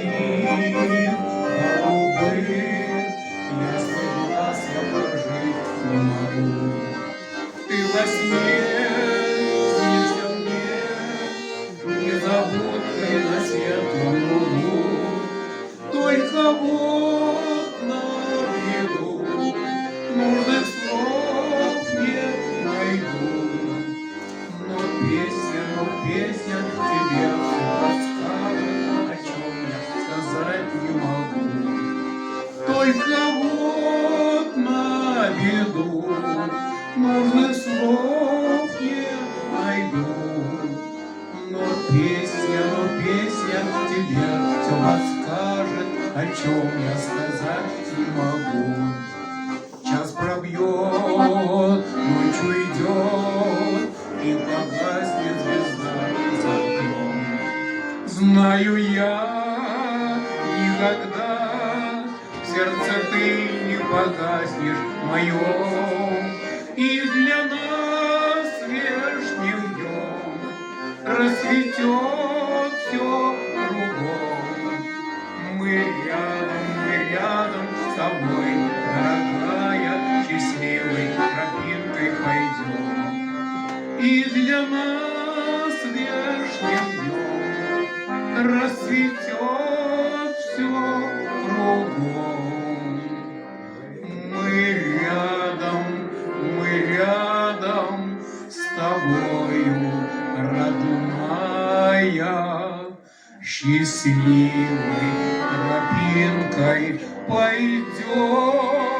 твоих голубых ясных глаз я прожить не могу. Ты во сне снишься мне незабудкой на светлом лугу. Только вот на беду нужных слов не найду. Но песня тебе подскажет, о чем я сказать не могу. Только вот на беду нужных слов не найду. Но песня тебе все подскажет, о чем я сказать не могу. Час пробьет, ночью идет, и погаснет звезда за окном. Знаю я, никогда в сердце ты не погаснешь моем, и для нас вешним днем расцветет все кругом. Мы рядом с тобой, дорогая, счастливой тропинкой пойдем. И для нас вешним днем расцветет все кругом. Мы рядом с тобою, родная, счастливой тропинкой пойдем.